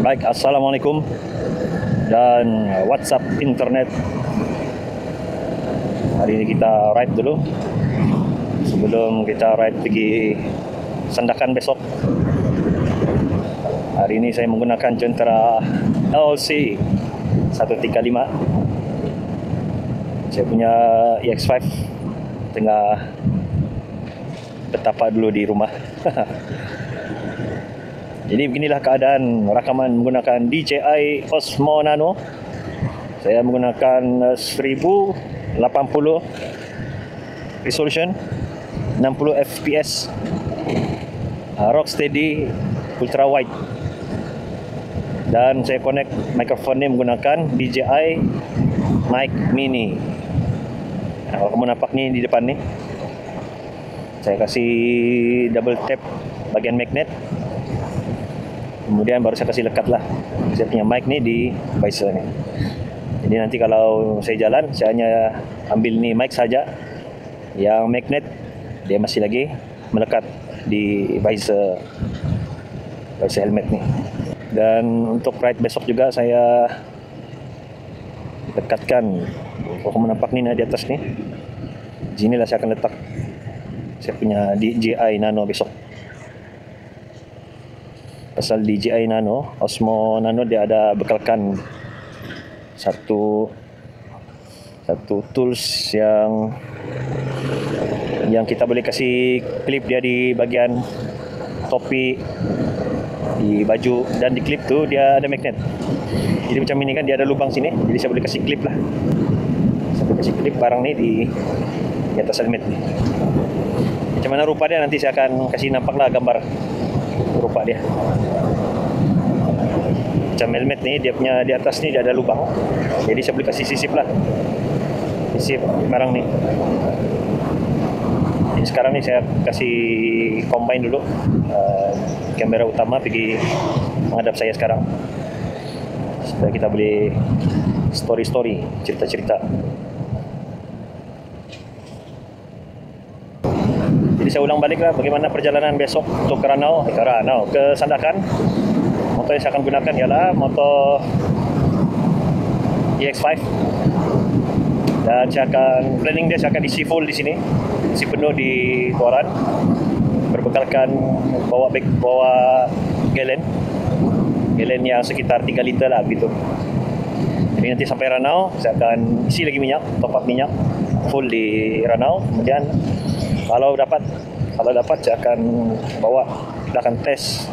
Baik, Assalamualaikum dan WhatsApp internet. Hari ini kita ride dulu sebelum kita ride pergi Sandakan besok. Hari ini saya menggunakan Jentera LC 135. Saya punya EX5 tengah betapa dulu di rumah. Jadi beginilah keadaan rakaman menggunakan DJI Osmo Nano. Saya menggunakan 1080 resolution, 60 fps, Rocksteady ultra wide, dan saya connect mikrofon ni menggunakan DJI Mic Mini. Kalau kamu nampak ni di depan ni, saya kasih double tap bagian magnet, kemudian baru saya kasih lekat lah saya punya mic ni di visor ni. Jadi nanti kalau saya jalan, saya hanya ambil ni mic saja, yang magnet dia masih lagi melekat di visor helmet ni. Dan untuk ride besok juga saya dekatkan, kalau kamu nampak ni di atas ni, sinilah saya akan letak saya punya DJI Nano besok. Pasal DJI Nano, Osmo Nano, dia ada bekalkan satu tools yang kita boleh kasih klip dia di bagian topi, di baju, dan di klip tu dia ada magnet. Jadi macam ini kan, dia ada lubang sini, jadi saya boleh kasih klip lah. Saya boleh kasih klip barang ni di atas helmet ni. Macam mana rupa dia nanti saya akan kasih nampak lah gambar rupa dia. Macam helmet ni, dia punya di atas ni dia ada lubang, jadi saya boleh kasih sisip lah, sisip barang ni. Jadi sekarang ni saya kasih combine dulu kamera utama pergi menghadap saya sekarang, supaya kita boleh story-story, cerita-cerita. Jadi saya ulang balik lah bagaimana perjalanan besok untuk ke Sandakan. Motor yang saya akan gunakan ialah motor EX5, dan saya akan planning dia, saya akan isi full di sini, isi penuh di luaran, berbekalkan bawa galen yang sekitar 3 liter lah begitu. Jadi nanti sampai Ranau saya akan isi lagi minyak, top up minyak full di Ranau. Kemudian kalau dapat saya akan kita akan test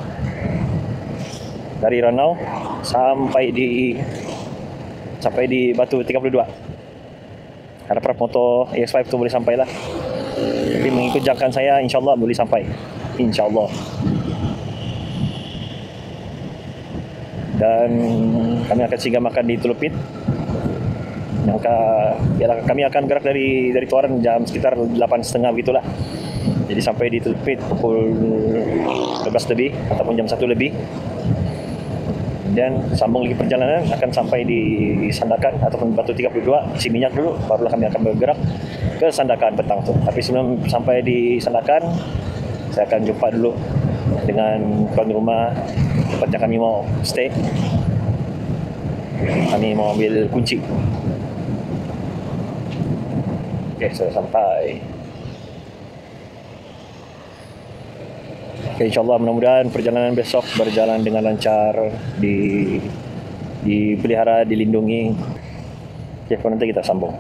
dari Ranau sampai di Batu 32. Harap motor EX5 tu boleh sampai lah. Jadi mengikut jangkaan saya, insyaAllah boleh sampai, insyaAllah. Dan kami akan singgah makan di Telupit. Kami akan gerak dari Tuaran jam sekitar 8.30 begitulah. Jadi sampai di Telupit pukul 12 lebih ataupun jam 1 lebih. Dan sambung lagi perjalanan, akan sampai di Sandakan ataupun Batu 32, isi minyak dulu, barulah kami akan bergerak ke Sandakan petang tu. Tapi sebelum sampai di Sandakan, saya akan jumpa dulu dengan tuan rumah tempat yang kami mau stay. Kami mau ambil kunci. Okey, sudah sampai. Okay, InsyaAllah mudah-mudahan perjalanan besok berjalan dengan lancar, dipelihara, dilindungi. Okay, nanti kita sambung.